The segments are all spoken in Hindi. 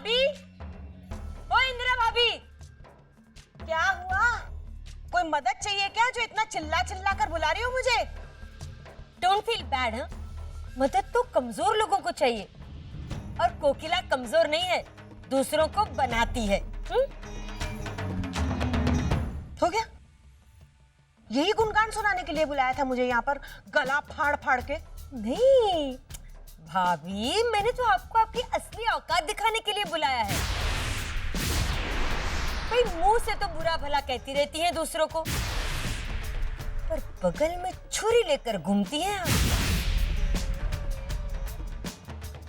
भाभी, ओ इंदिरा भाभी, क्या हुआ? कोई मदद चाहिए क्या जो इतना चिल्ला चिल्ला कर बुला रही हो मुझे? Don't feel bad. हाँ, मदद तो कमजोर लोगों को चाहिए और कोकिला कमजोर नहीं है, दूसरों को बनाती है। हो गया? यही गुणगान सुनाने के लिए बुलाया था मुझे यहाँ पर गला फाड़ फाड़ के? नहीं भाभी, मैंने तो आपको आपकी असली औकात दिखाने के लिए बुलाया है। भाई मुंह से तो बुरा भला कहती रहती हैं दूसरों को, पर बगल में छुरी लेकर घूमती हैं आप।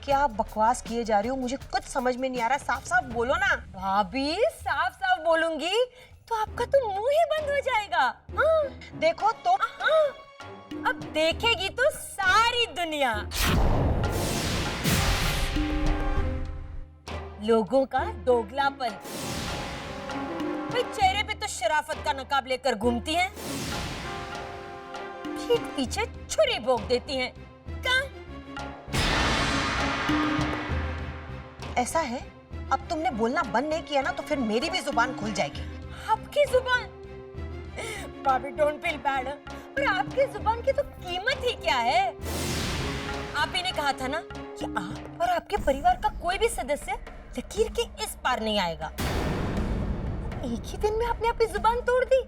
क्या बकवास किए जा रही हो? मुझे कुछ समझ में नहीं आ रहा, साफ साफ बोलो ना। भाभी साफ साफ बोलूंगी तो आपका तो मुंह ही बंद हो जाएगा। हाँ। देखो तो। हाँ। अब देखेगी तो सारी दुनिया। लोगों का दोगलापन। भाई चेहरे पे तो शराफत का नकाब लेकर घूमती हैं, पीठ पीछे छुरी भोंक देती हैं। कहाँ? ऐसा है, अब तुमने बोलना बंद नहीं किया ना तो फिर मेरी भी जुबान खुल जाएगी। आपकी जुबान? भाभी डोंट फील बैड, पर आपकी जुबान की तो कीमत ही क्या है? आप ही ने कहा था ना कि आप और आपके परिवार का कोई भी सदस्य लकीर के इस पार नहीं आएगा। एक ही दिन में आपने अपनी जुबान तोड़ दी।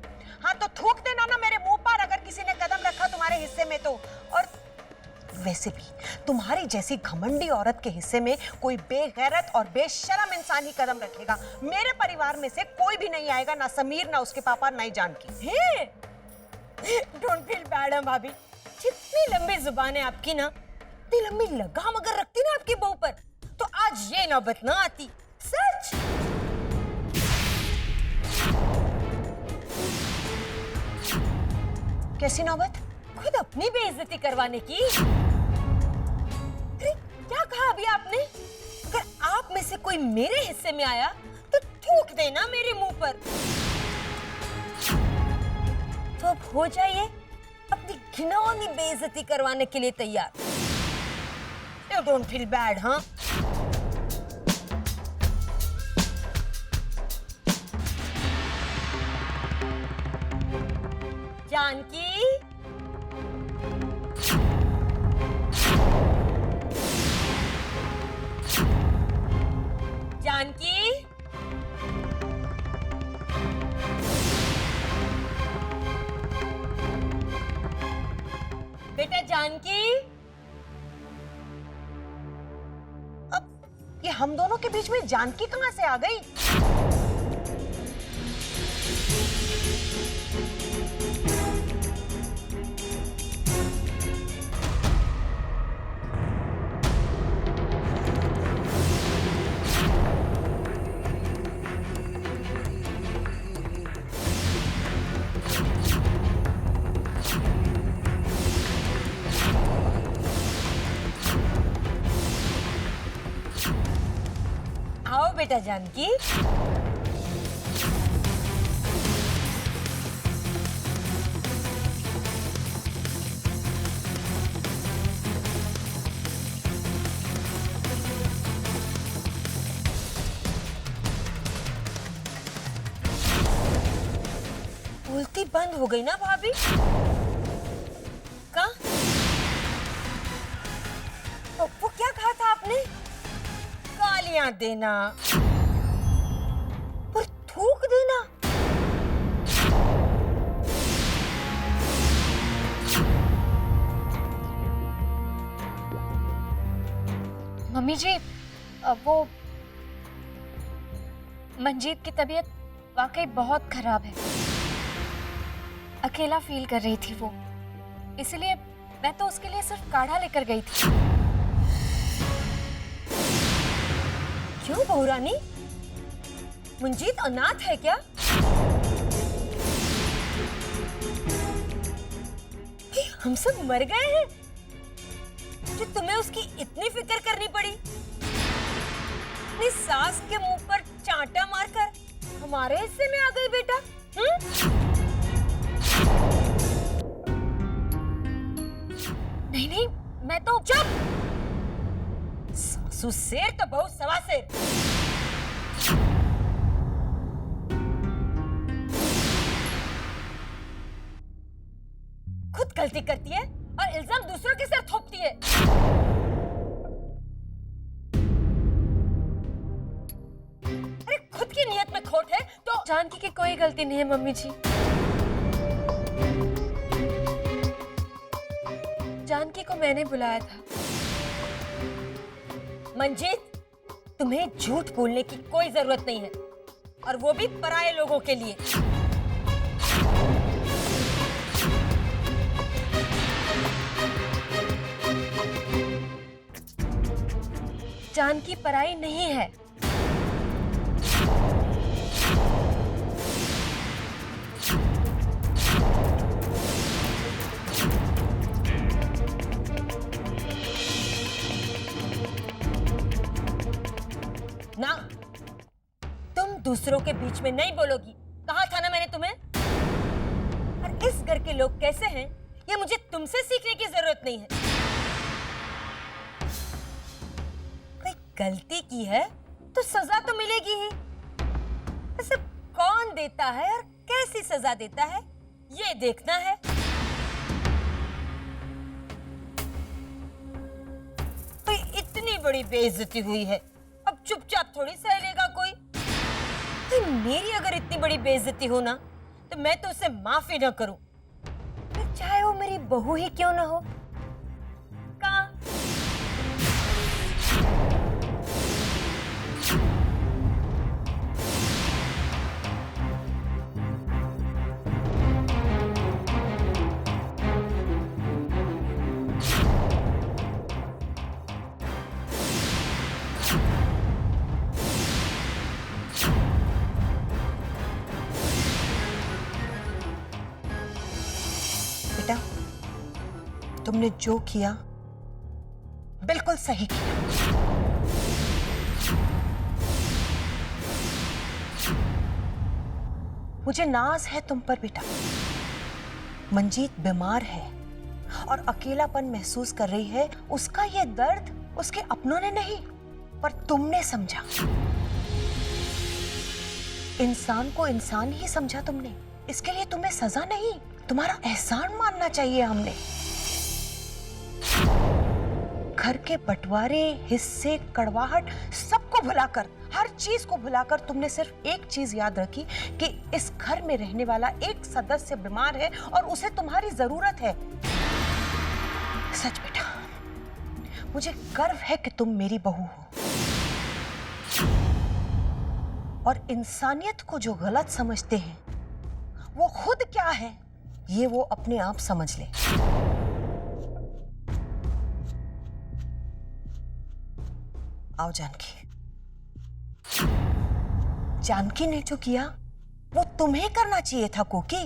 हाँ तो थूक देना ना मेरे मुंह पर अगर किसी ने कदम रखा तुम्हारे हिस्से में तो। और वैसे भी तुम्हारी जैसी घमंडी औरत के हिस्से में कोई बेगैरत और बेशरम इंसान ही कदम रखेगा। मेरे परिवार में से कोई भी नहीं आएगा, ना समीर, ना उसके पापा, ना ही जानकी। डोंट फील बैड भाभी, जितनी लंबी जुबान है आपकी ना, इतनी लंबी लगाम अगर रखती ना आपकी बहू पर तो आज ये नौबत ना आती। सच। कैसी नौबत? खुद अपनी बेइज्जती करवाने की। अरे क्या कहा अभी आपने? अगर आप में से कोई मेरे हिस्से में आया तो थूक देना मेरे मुंह पर। तो अब हो जाइए अपनी घिनौनी बेइज्जती करवाने के लिए तैयार। You don't feel bad. हाँ, जानकी, जानकी, बेटा जानकी। अब ये हम दोनों के बीच में जानकी कहां से आ गई? आओ बेटा जानकी। बोलती बंद हो गई ना भाभी? कहाँ? वो क्या कहा था आपने? गालियां देना और थूक देना। मम्मी जी, वो मंजीत की तबीयत वाकई बहुत खराब है। अकेला फील कर रही थी वो, इसलिए मैं तो उसके लिए सिर्फ काढ़ा लेकर गई थी। क्यों बहू रानी, मंजीत अनाथ है क्या? हम सब मर गए हैं जो तुम्हें उसकी इतनी फिक्र करनी पड़ी? अपनी सास के मुंह पर चांटा मारकर हमारे हिस्से में आ गई बेटा। नहीं नहीं, मैं तो चुप। सासू शेर तो बहू सवा शेर। खुद गलती करती है और इल्जाम दूसरों के सर थोपती है। अरे खुद की नियत में खोट है तो जानकी की कोई गलती नहीं है मम्मी जी। जानकी को मैंने बुलाया था। मंजीत, तुम्हें झूठ बोलने की कोई जरूरत नहीं है, और वो भी पराये लोगों के लिए। जानकी पराई नहीं है। ना, तुम दूसरों के बीच में नहीं बोलोगी, कहा था ना मैंने तुम्हें। और इस घर के लोग कैसे हैं ये मुझे तुमसे सीखने की जरूरत नहीं है। कोई गलती की है तो सजा तो मिलेगी ही। वैसे कौन देता है और कैसी सजा देता है ये देखना है। कोई इतनी बड़ी बेइज्जती हुई है, अब चुपचाप थोड़ी सह लेगा कोई। तो मेरी अगर इतनी बड़ी बेइज्जती हो ना तो मैं तो उसे माफी ना करूं, फिर चाहे वो मेरी बहू ही क्यों ना हो। कहाँ? बेटा, तुमने जो किया बिल्कुल सही किया। मुझे नाज है तुम पर बेटा। मंजीत बीमार है और अकेलापन महसूस कर रही है। उसका ये दर्द उसके अपनों ने नहीं, पर तुमने समझा। इंसान को इंसान ही समझा तुमने। इसके लिए तुम्हें सजा नहीं, तुम्हारा एहसान मानना चाहिए हमने। घर के बंटवारे, हिस्से, कड़वाहट सबको भुलाकर, हर चीज को भुलाकर तुमने सिर्फ एक चीज याद रखी कि इस घर में रहने वाला एक सदस्य बीमार है और उसे तुम्हारी जरूरत है। सच बेटा, मुझे गर्व है कि तुम मेरी बहू हो। और इंसानियत को जो गलत समझते हैं वो खुद क्या है ये वो अपने आप समझ ले। आओ जानकी। जानकी ने जो किया वो तुम्हें करना चाहिए था कोकी।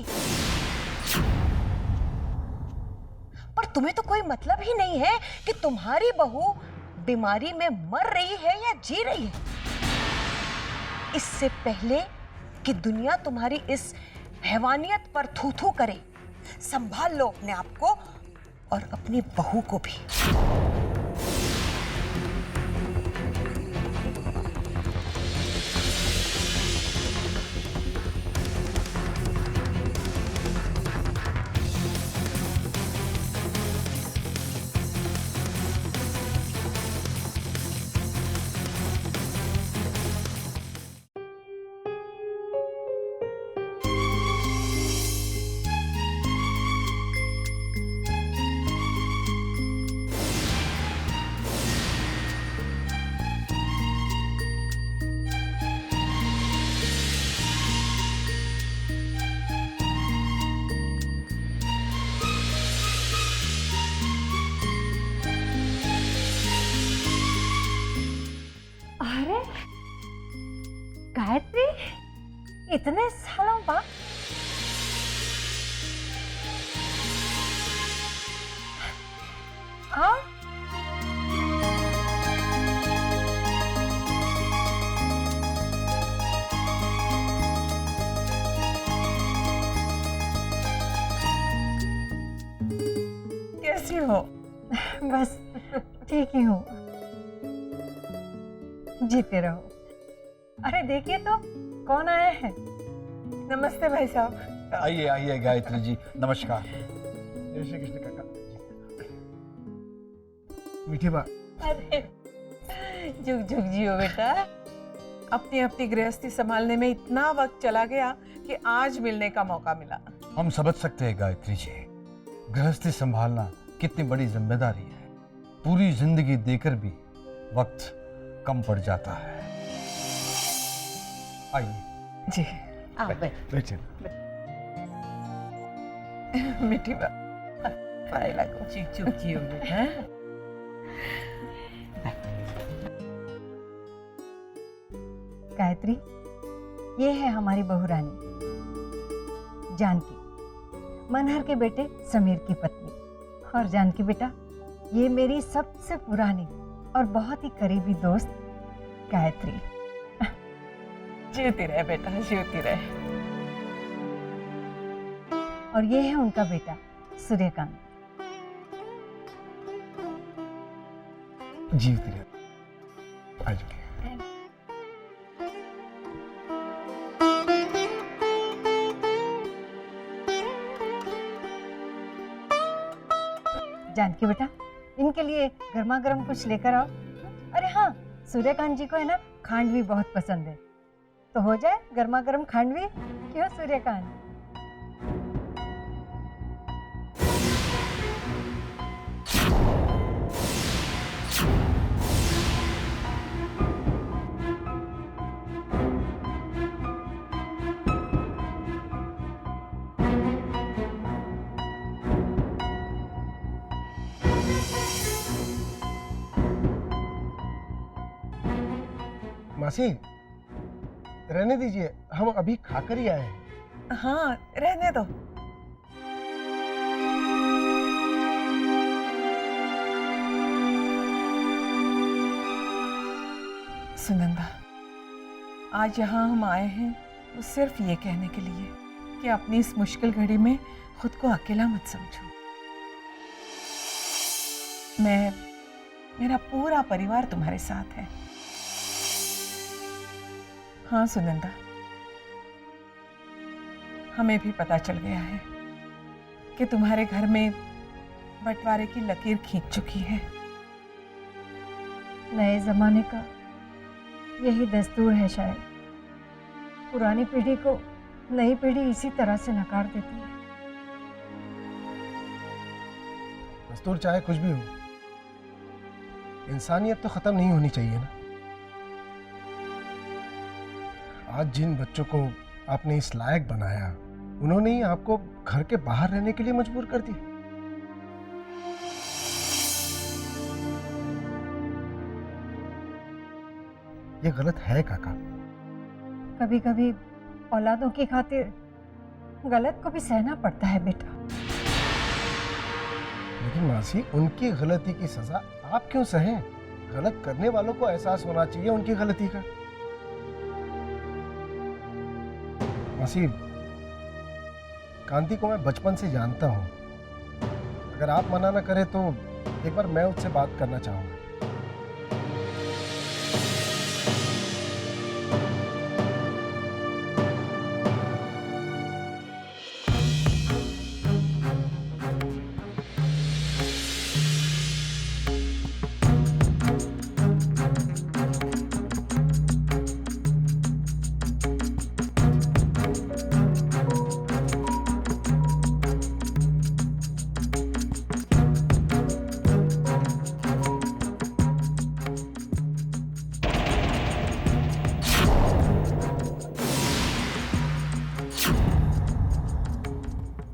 पर तुम्हें तो कोई मतलब ही नहीं है कि तुम्हारी बहू बीमारी में मर रही है या जी रही है। इससे पहले कि दुनिया तुम्हारी इस हैवानियत पर थू थू करे, संभाल लो अपने आप को और अपनी बहू को भी। अरे गायत्री, इतने सालों बाद हाँ कैसी हो? बस ठीक ही हूँ। जीते रहो। अरे देखिए तो कौन आया है। नमस्ते भाई साहब। आइए आइए गायत्री जी, नमस्कार। जय श्री कृष्ण काका। मीठी बा। अरे जुग जुग जियो बेटा। अपनी अपनी गृहस्थी संभालने में इतना वक्त चला गया कि आज मिलने का मौका मिला। हम समझ सकते हैं गायत्री जी, गृहस्थी संभालना कितनी बड़ी जिम्मेदारी है। पूरी जिंदगी देकर भी वक्त कम पड़ जाता है। आइए जी बैठिए। मीठी बा पाए लगो। जुग जुग जियो बेटा। गायत्री, ये है हमारी बहू रानी जानकी, मनहर के बेटे समीर की पत्नी। और जानकी बेटा, ये मेरी सबसे पुरानी और बहुत ही करीबी दोस्त गायत्री। जीती रहे बेटा, जीती रहे। और ये है उनका बेटा सूर्यकांत। जीवती रहे। आ जाइए। जानकी बेटा, इनके लिए गर्मा गर्म कुछ लेकर आओ। अरे हाँ, सूर्यकांत जी को है ना खांड भी बहुत पसंद है, तो हो जाए गर्मा गर्म खांड भी। क्यों सूर्यकांत? मासी, रहने दीजिए, हम अभी खाकर ही आए हैं। हाँ रहने दो। सुनंदा, आज यहाँ हम आए हैं वो सिर्फ ये कहने के लिए कि अपनी इस मुश्किल घड़ी में खुद को अकेला मत समझो। मेरा पूरा परिवार तुम्हारे साथ है। हाँ सुनंदा, हमें भी पता चल गया है कि तुम्हारे घर में बंटवारे की लकीर खींच चुकी है। नए जमाने का यही दस्तूर है शायद। पुरानी पीढ़ी को नई पीढ़ी इसी तरह से नकार देती है। दस्तूर चाहे कुछ भी हो, इंसानियत तो खत्म नहीं होनी चाहिए ना। आज जिन बच्चों को आपने इस लायक बनाया, उन्होंने ही आपको घर के बाहर रहने के लिए मजबूर कर दिया। ये गलत है काका। कभी कभी औलादों की खातिर गलत को भी सहना पड़ता है बेटा। लेकिन मासी, उनकी गलती की सजा आप क्यों सहें? गलत करने वालों को एहसास होना चाहिए उनकी गलती का। मासी, कांति को मैं बचपन से जानता हूं। अगर आप मना ना करें तो एक बार मैं उससे बात करना चाहूंगा।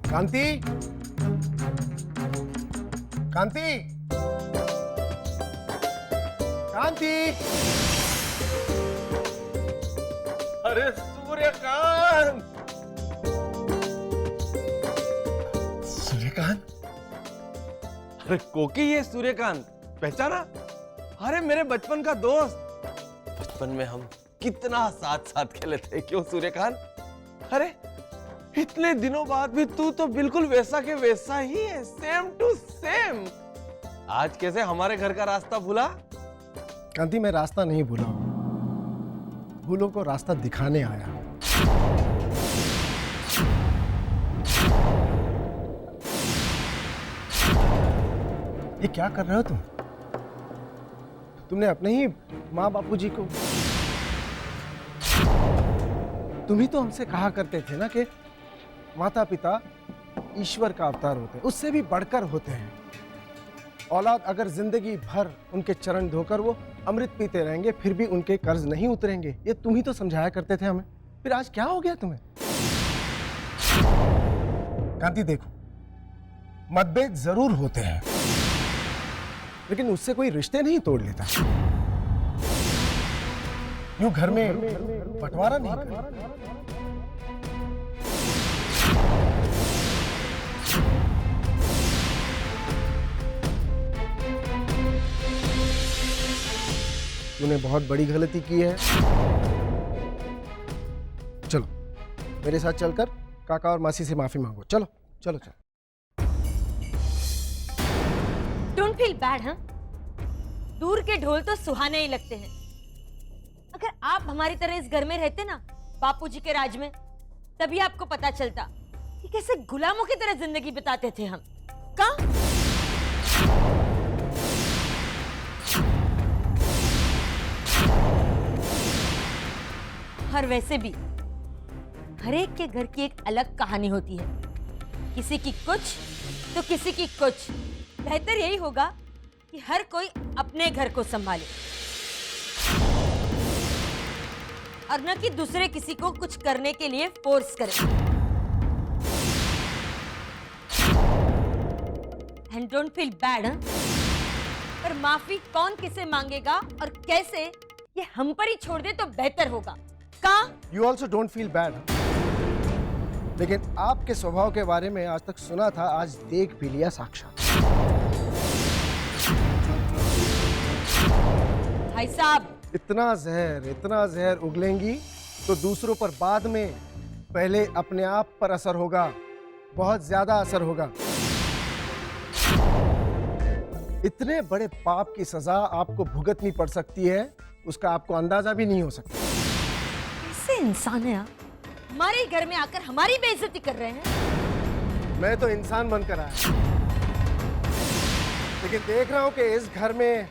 कांति, कांति, कांति। अरे सूर्यकांत! सूर्यकांत? अरे कोकी, ये सूर्यकांत पहचाना? अरे मेरे बचपन का दोस्त। बचपन में हम कितना साथ साथ खेले थे, क्यों सूर्यकांत? अरे इतने दिनों बाद भी तू तो बिल्कुल वैसा के वैसा ही है, सेम टू सेम। आज कैसे हमारे घर का रास्ता भूला? कांति, मैं रास्ता नहीं भूला। भूलों को रास्ता दिखाने आया हूं। ये क्या कर रहे हो तुम? तुमने अपने ही माँ बापूजी को, तुम ही तो हमसे कहा करते थे ना कि माता पिता ईश्वर का अवतार होते हैं, उससे भी बढ़कर होते हैं। औलाद अगर जिंदगी भर उनके चरण धोकर वो अमृत पीते रहेंगे फिर भी उनके कर्ज नहीं उतरेंगे। ये तुम ही तो समझाया करते थे हमें, फिर आज क्या हो गया तुम्हें? कांति देखो, मतभेद जरूर होते हैं लेकिन उससे कोई रिश्ते नहीं तोड़ लेता। यूं घर में बंटवारा नहीं करता। तूने बहुत बड़ी गलती की है। चलो मेरे साथ चलकर काका और मासी से माफी मांगो। चलो चलो चलो। Don't feel bad. हाँ, दूर के ढोल तो सुहाने ही लगते हैं। अगर आप हमारी तरह इस घर में रहते ना, बापूजी के राज में, तभी आपको पता चलता कि कैसे गुलामों की तरह जिंदगी बिताते थे हम। का और वैसे भी हर एक के घर की एक अलग कहानी होती है, किसी की कुछ तो किसी की कुछ। बेहतर यही होगा कि हर कोई अपने घर को संभाले और न कि दूसरे किसी को कुछ करने के लिए फोर्स करे। And don't feel bad. पर माफी कौन किसे मांगेगा और कैसे, ये हम पर ही छोड़ दे तो बेहतर होगा। का you also don't feel bad. लेकिन आपके स्वभाव के बारे में आज तक सुना था, आज देख भी लिया साक्षात। भाई साहब, इतना जहर उगलेंगी तो दूसरों पर बाद में, पहले अपने आप पर असर होगा, बहुत ज्यादा असर होगा। इतने बड़े पाप की सजा आपको भुगतनी पड़ सकती है, उसका आपको अंदाजा भी नहीं हो सकता। कैसे इंसान है आप? हमारे घर में आकर हमारी बेइज्जती कर रहे हैं। मैं तो इंसान बनकर आया, लेकिन देख रहा हूं कि इस घर में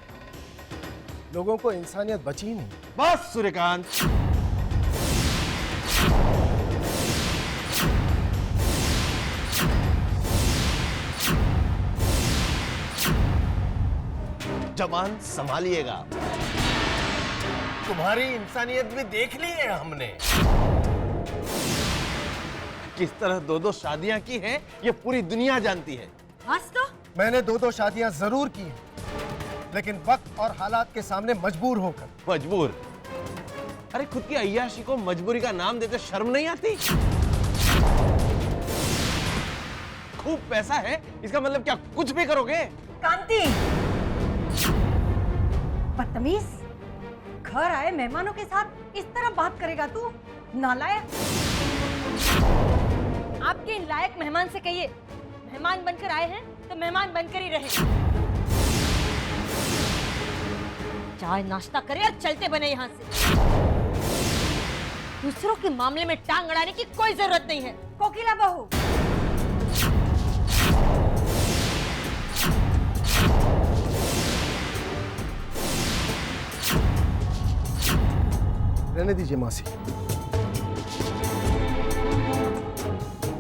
लोगों को इंसानियत बची नहीं। बस सूर्यकांत, जबान संभालिएगा। तुम्हारी इंसानियत भी देख ली है हमने। किस तरह दो दो शादियां की हैं, ये पूरी दुनिया जानती है। बस तो मैंने दो शादियां जरूर की हैं, लेकिन वक्त और हालात के सामने मजबूर होकर। मजबूर? अरे खुद की अय्याशी को मजबूरी का नाम देते शर्म नहीं आती? खूब पैसा है, इसका मतलब क्या कुछ भी करोगे? कांति, बदतमीज, घर आए मेहमानों के साथ इस तरह बात करेगा तू? नालायक। आपके इन लायक मेहमान से कहिए, मेहमान बनकर आए हैं तो मेहमान बनकर ही रहे। चाय नाश्ता करे और चलते बने यहाँ से। दूसरों के मामले में टांग अड़ाने की कोई जरूरत नहीं है। कोकिला बहू, रहने दीजिए मासी,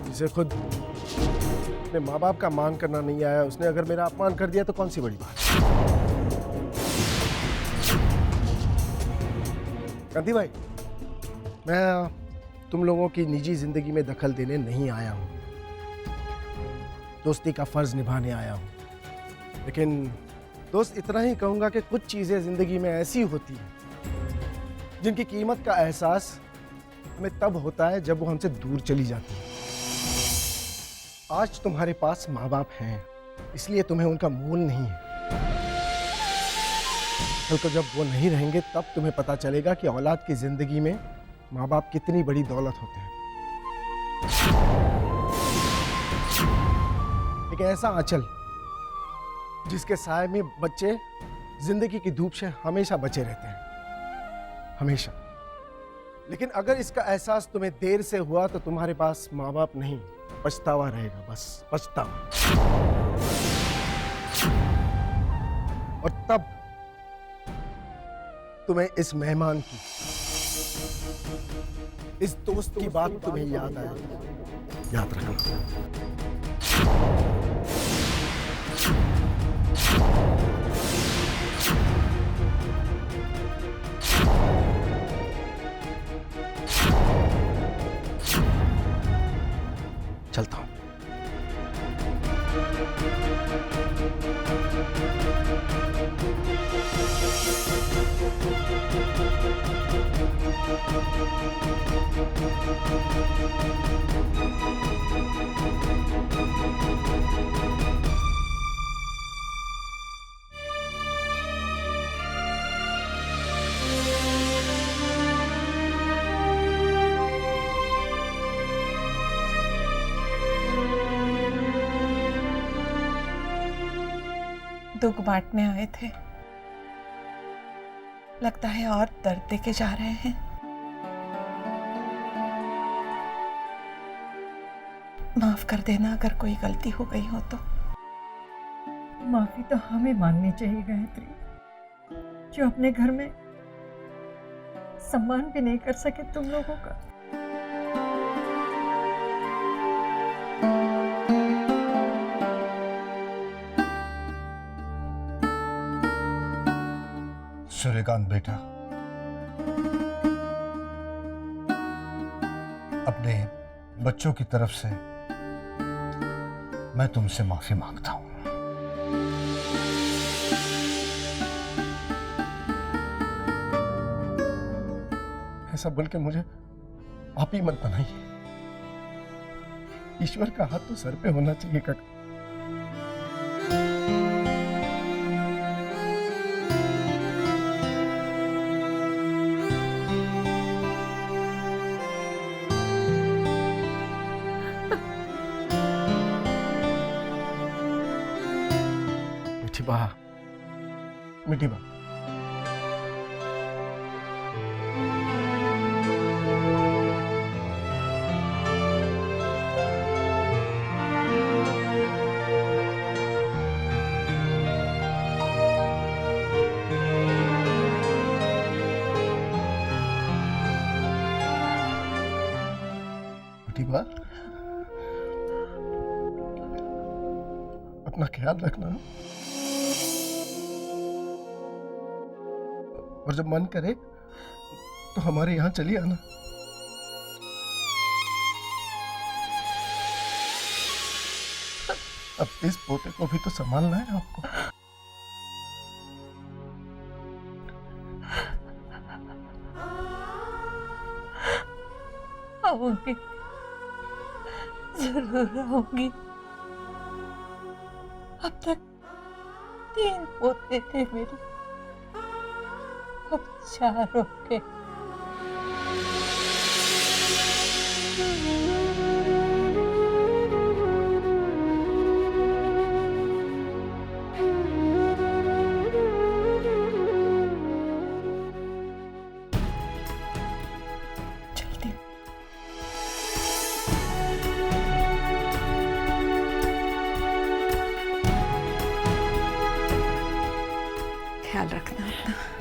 जिसे खुद अपने माँ बाप का मान करना नहीं आया, उसने अगर मेरा अपमान कर दिया तो कौन सी बड़ी बात। कांति भाई, मैं तुम लोगों की निजी जिंदगी में दखल देने नहीं आया हूं, दोस्ती का फर्ज निभाने आया हूं। लेकिन दोस्त इतना ही कहूंगा कि कुछ चीजें जिंदगी में ऐसी होती हैं जिनकी कीमत का एहसास हमें तब होता है जब वो हमसे दूर चली जाती है। आज तुम्हारे पास माँ बाप हैं, इसलिए तुम्हें उनका मोल नहीं है। कल को जब वो नहीं रहेंगे तब तुम्हें पता चलेगा कि औलाद की जिंदगी में माँ बाप कितनी बड़ी दौलत होते हैं। एक ऐसा आंचल जिसके साए में बच्चे जिंदगी की धूप से हमेशा बचे रहते हैं, हमेशा। लेकिन अगर इसका एहसास तुम्हें देर से हुआ तो तुम्हारे पास माँ बाप नहीं, पछतावा रहेगा, बस पछतावा। और तब तुम्हें इस मेहमान की, इस दोस्त की बात तुम्हें याद आएगी। याद रखना। चलता हूं। दुख बांटने आए थे, लगता है और दर्द देके जा रहे हैं। माफ कर देना अगर कोई गलती हो गई हो तो। माफी तो हमें मांगनी चाहिए गायत्री, जो अपने घर में सम्मान भी नहीं कर सके तुम लोगों का। सूर्यकांत बेटा, अपने बच्चों की तरफ से मैं तुमसे माफी मांगता हूं। ऐसा बोल के मुझे पापी मत बनाइए। ईश्वर का हाथ तो सर पे होना चाहिए काका। मीठी बा, मीठी बा, अपना ख्याल रखना। और जब मन करे तो हमारे यहाँ चलिए आना। अब इस पोते को भी तो संभालना है आपको। आऊंगी, जरूर आऊंगी। अब तक 3 पोते थे मेरे, अब 4 हो गए। चलती हूँ। ख्याल रखना अपना।